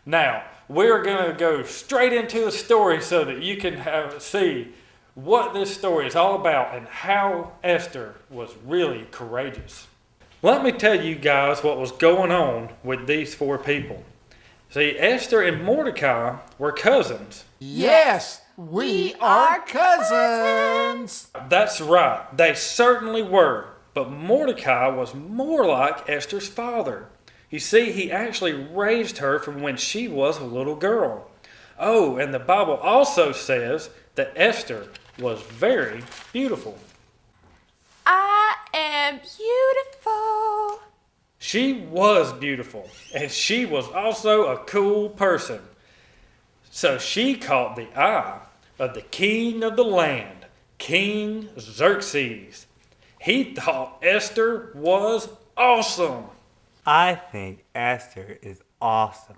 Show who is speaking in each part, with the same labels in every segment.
Speaker 1: Now, we're going to go straight into the story so that you can see what this story is all about and how Esther was really courageous. Let me tell you guys what was going on with these four people. See, Esther and Mordecai were cousins.
Speaker 2: Yes, we are cousins.
Speaker 1: That's right, they certainly were. But Mordecai was more like Esther's father. You see, he actually raised her from when she was a little girl. Oh, and the Bible also says that Esther was very beautiful.
Speaker 3: I am beautiful.
Speaker 1: She was beautiful, and she was also a cool person. So she caught the eye of the king of the land, King Xerxes. He thought Esther was awesome.
Speaker 4: I think Esther is awesome.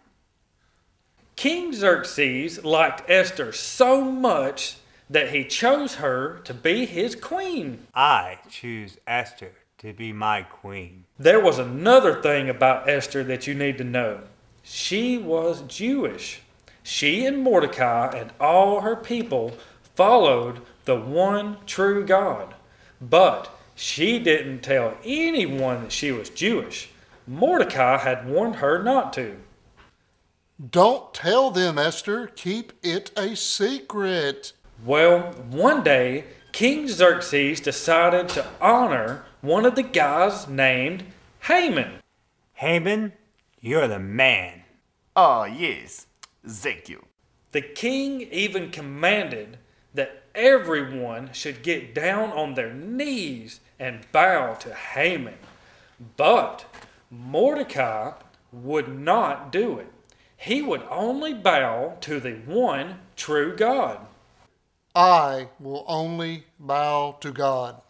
Speaker 1: King Xerxes liked Esther so much that he chose her to be his queen.
Speaker 4: I choose Esther to be my queen.
Speaker 1: There was another thing about Esther that you need to know. She was Jewish. She and Mordecai and all her people followed the one true God. But she didn't tell anyone that she was Jewish. Mordecai had warned her not to.
Speaker 2: Don't tell them, Esther. Keep it a secret.
Speaker 1: Well, one day, King Xerxes decided to honor one of the guys named Haman.
Speaker 4: Haman, you're the man.
Speaker 5: Ah, yes. Thank you.
Speaker 1: The king even commanded that everyone should get down on their knees and bow to Haman. But Mordecai would not do it. He would only bow to the one true God.
Speaker 2: I will only bow to God.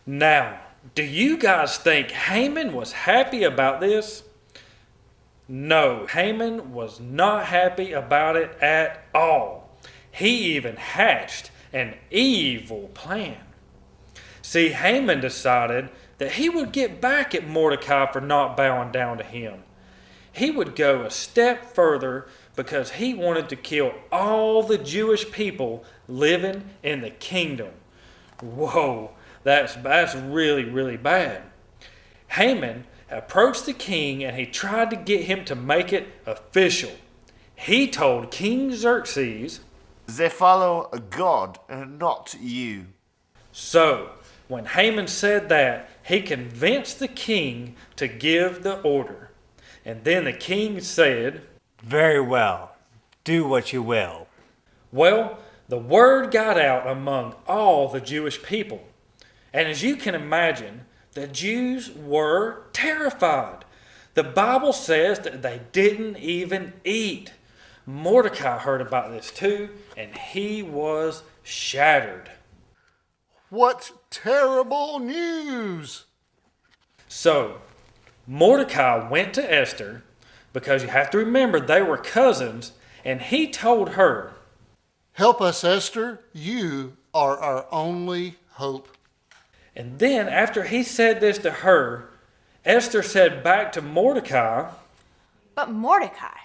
Speaker 1: Now, do you guys think Haman was happy about this? No, Haman was not happy about it at all. He even hatched an evil plan. See, Haman decided that he would get back at Mordecai for not bowing down to him. He would go a step further because he wanted to kill all the Jewish people living in the kingdom. Whoa, that's really, really bad. Haman approached the king and he tried to get him to make it official. He told King Xerxes,
Speaker 5: They follow God, not you.
Speaker 1: So, when Haman said that, he convinced the king to give the order. And then the king said,
Speaker 4: Very well. Do what you will.
Speaker 1: Well, the word got out among all the Jewish people. And as you can imagine, the Jews were terrified. The Bible says that they didn't even eat. Mordecai heard about this too, and he was shattered.
Speaker 2: What terrible news!
Speaker 1: So, Mordecai went to Esther, because you have to remember they were cousins, and he told her,
Speaker 2: Help us, Esther. You are our only hope.
Speaker 1: and then after he said this to her, Esther said back to Mordecai,
Speaker 3: But Mordecai,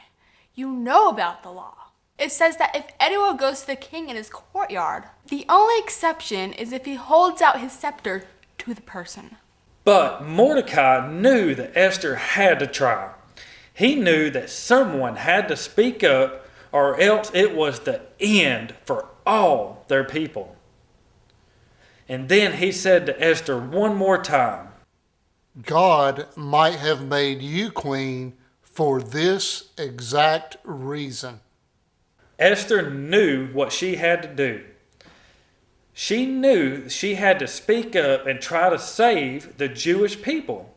Speaker 3: you know about the law. It says that if anyone goes to the king in his courtyard, the only exception is if he holds out his scepter to the person.
Speaker 1: But Mordecai knew that Esther had to try. He knew that someone had to speak up or else it was the end for all their people. And then he said to Esther one more time,
Speaker 2: God might have made you queen for this exact reason.
Speaker 1: Esther knew what she had to do. She knew she had to speak up and try to save the Jewish people.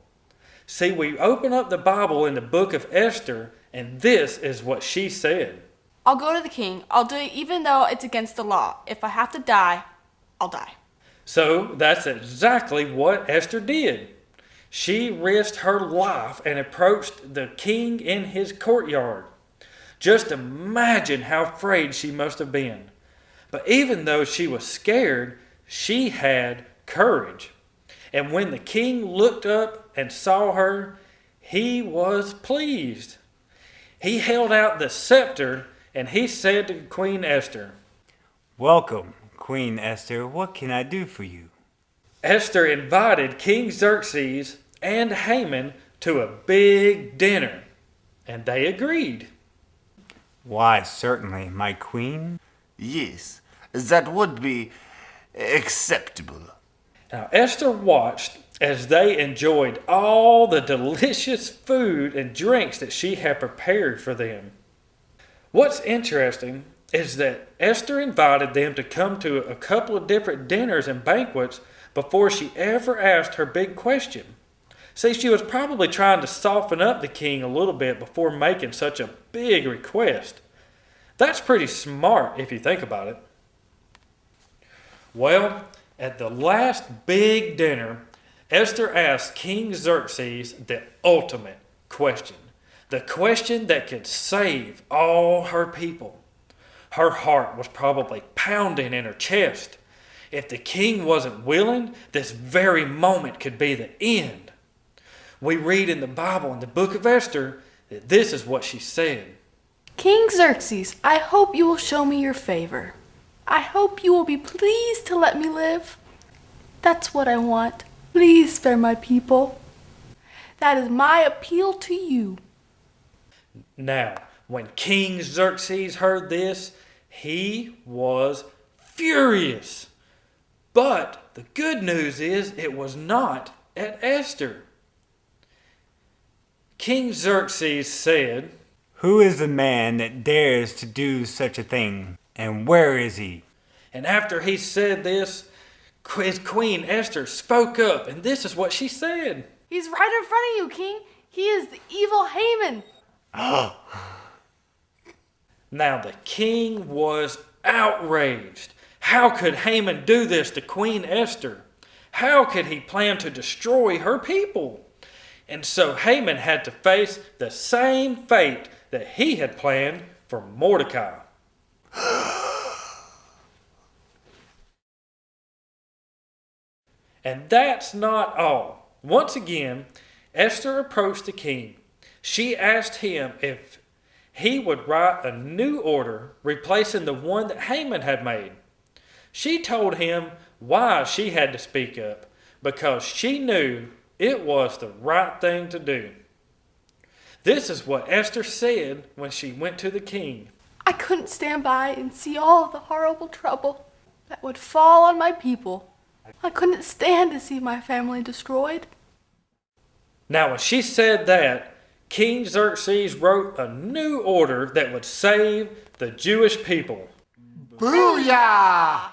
Speaker 1: See, we open up the Bible in the book of Esther, and this is what she said.
Speaker 3: I'll go to the king. I'll do it even though it's against the law. If I have to die, I'll die.
Speaker 1: So that's exactly what Esther did. She risked her life and approached the king in his courtyard. Just imagine how afraid she must have been. But even though she was scared, she had courage. And when the king looked up and saw her, he was pleased. He held out the scepter and he said to Queen Esther,
Speaker 4: Welcome, Queen Esther. What can I do for you?
Speaker 1: Esther invited King Xerxes and Haman to a big dinner, and they agreed.
Speaker 4: Why, certainly, my queen.
Speaker 5: Yes, that would be acceptable.
Speaker 1: Now Esther watched as they enjoyed all the delicious food and drinks that she had prepared for them. What's interesting is that Esther invited them to come to a couple of different dinners and banquets before she ever asked her big question. See, she was probably trying to soften up the king a little bit before making such a big request. That's pretty smart if you think about it. Well, at the last big dinner, Esther asked King Xerxes the ultimate question. The question that could save all her people. Her heart was probably pounding in her chest. If the king wasn't willing, this very moment could be the end. We read in the Bible, in the book of Esther, that this is what she said.
Speaker 3: King Xerxes, I hope you will show me your favor. I hope you will be pleased to let me live. That's what I want. Please spare my people. That is my appeal to you.
Speaker 1: Now, when King Xerxes heard this, he was furious. But the good news is it was not at Esther. King Xerxes said,
Speaker 4: Who is the man that dares to do such a thing, and where is he?
Speaker 1: and after he said this, his queen Esther spoke up, and this is what she said.
Speaker 3: He's right in front of you, King. He is the evil Haman.
Speaker 1: Now the king was outraged. How could Haman do this to Queen Esther? How could he plan to destroy her people? And so Haman had to face the same fate that he had planned for Mordecai. And that's not all. Once again, Esther approached the king. She asked him if he would write a new order replacing the one that Haman had made. She told him why she had to speak up, because she knew it was the right thing to do. This is what Esther said when she went to the king.
Speaker 3: I couldn't stand by and see all the horrible trouble that would fall on my people. I couldn't stand to see my family destroyed.
Speaker 1: Now, when she said that, King Xerxes wrote a new order that would save the Jewish people.
Speaker 2: Booyah!